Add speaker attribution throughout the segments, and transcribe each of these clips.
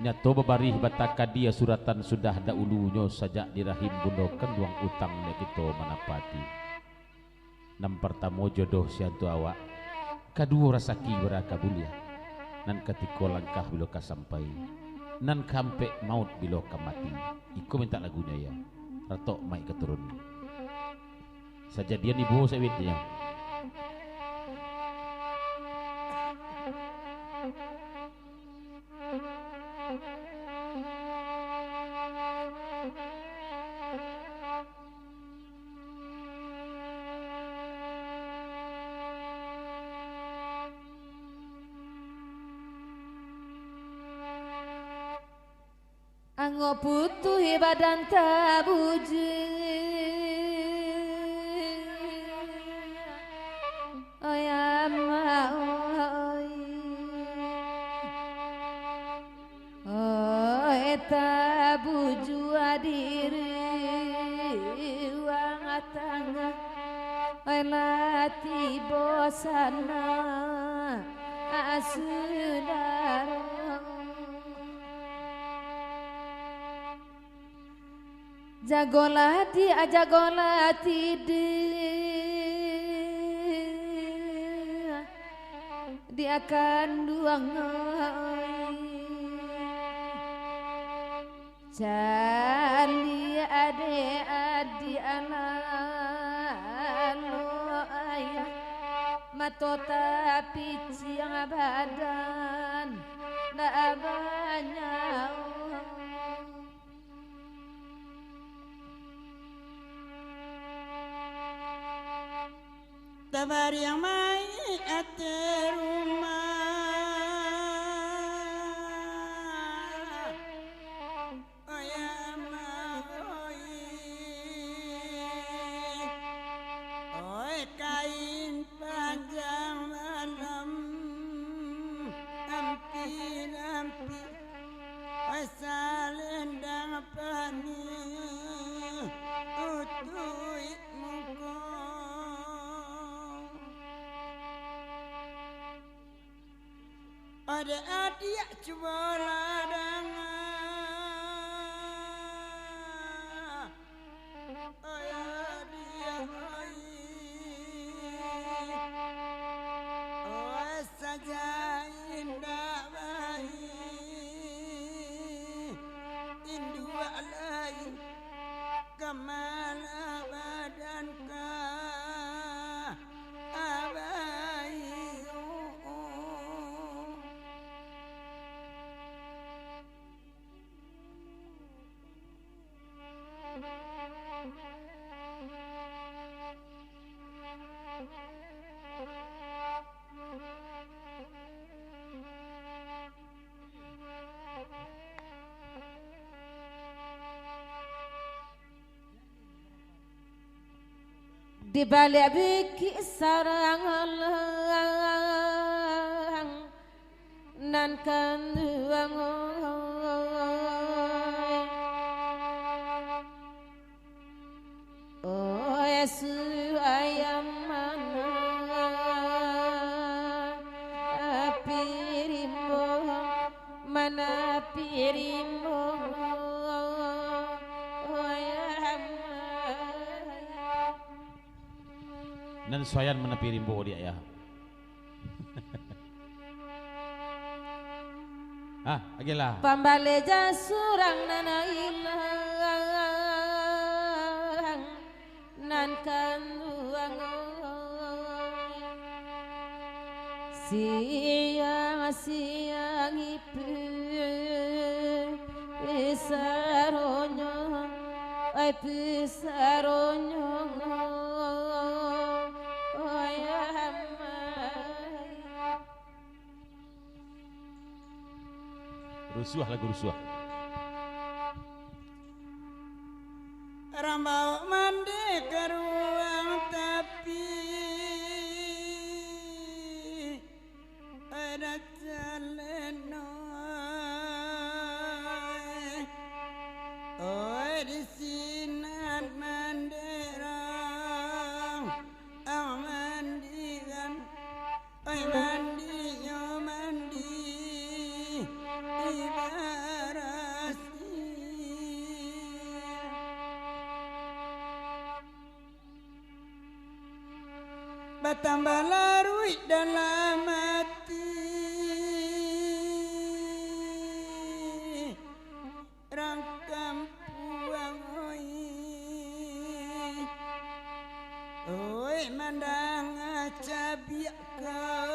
Speaker 1: nyato babarih bataka dia suratan sudah dahulunya sajak dirahim bundokan luang utang kita manapati. Nam pertama jodoh siantu awak, kedua rasaki beraka bulia, nan ketika langkah bila sampai, nan kampe maut bila mati. Iko minta lagunya ya, ratok mai keturun. Sajadian ibu sewitnya.
Speaker 2: Anggo butuh badan tabuji Oya maoi Oe tabuju adiri Wang tangga Oe lati bosana Asudara Jagolati ajagolati dia akan duang cali ade alalo ayah matota piciang badan na banyak
Speaker 3: Tabar yang mai ate rumah Oyama Oi kain panjang malam Ampi Oi salendang pani Utui muka Ada adik coba ladang Ayah dia Oh saja indah bayi Indu alai Kemana badankah Abai
Speaker 2: di balik biki sarang lang nan kanduang oh yesu ayam mana pirimbo
Speaker 1: Nan soyan menepi rimbo dia ya. Agilah.
Speaker 2: Pambaleja surang nana ilang nan kanduang siang ipu pisaronyo ay pisaronyo
Speaker 1: Rusuh lagu rusuh.
Speaker 3: Rambau mandi ke ruang tapi ada jaleno oh di sinar mandirang mandikan mandi yo mandi ibadah Batambah larui dalam hati rangkam puang oi mandang cabiak kau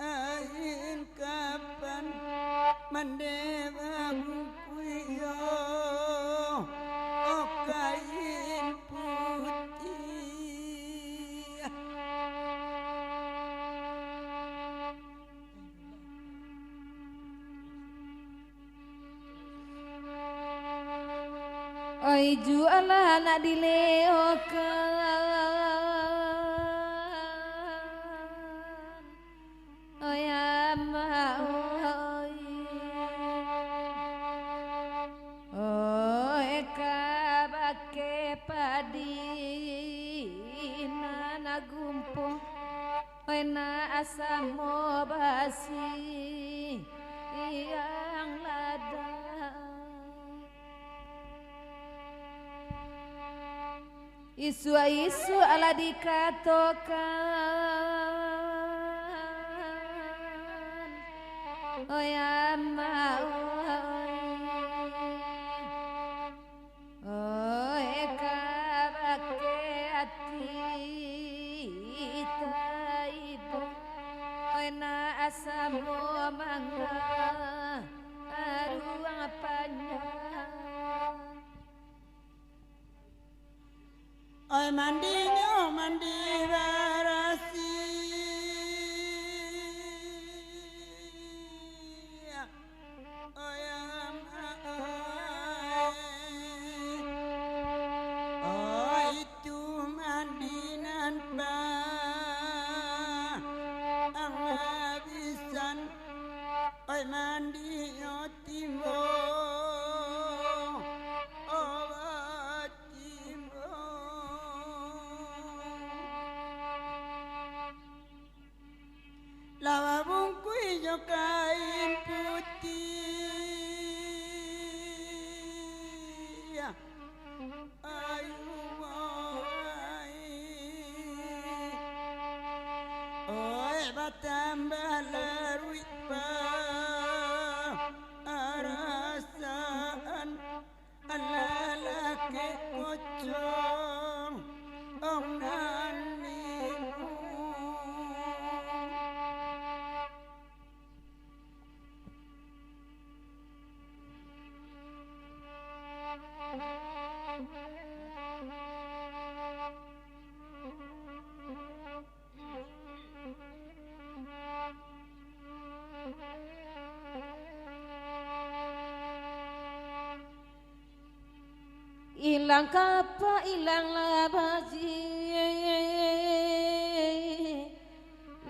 Speaker 3: ain kapan mandewa kuyo oh kain putih
Speaker 2: oi jualah nak dileokan oi ama oi kabake padi na gumpo oi na asamo basi yang lada isu ala dikatokan oh ya ma oh kabake ati taibo oh na asamo mangga ruang panjang
Speaker 3: oi mandinya mandi barasi oi oi itu mandinan ba anghabisan oi mandi timbo lawa bungkui jo kain putih ayu oi batambah larui pa arasaan alalake kocong ong nanimu
Speaker 2: ilang kapa ilang labaji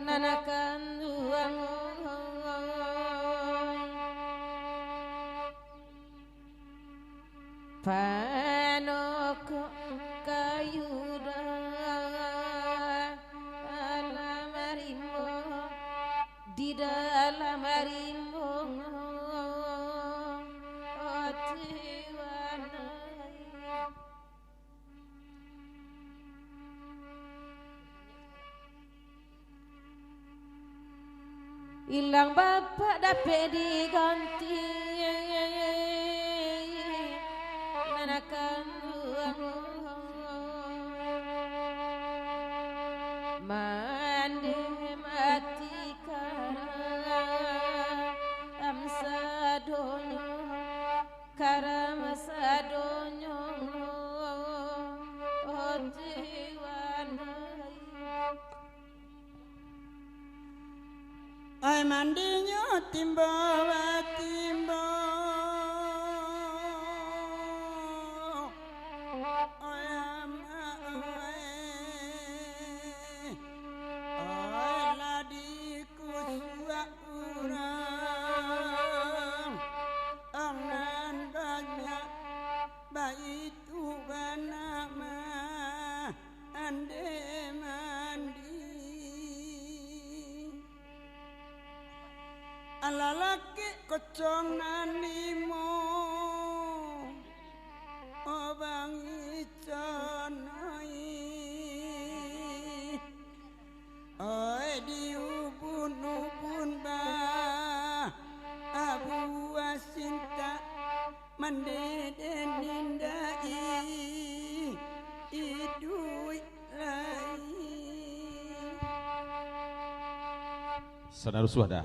Speaker 2: nanakan duang panoko kayuda alam harimau di dalam harimau ilang bapak dapat diganti nanakan mandi mati karam sadonyo karam sadonyo
Speaker 3: ai mandinya timbo timbo oi ama oi ladiku suwa urang angan banyak bayi tu banama ande mandi alalaki kocong nanimo obang icanai mandeden nindai idui lain
Speaker 1: Saudara suada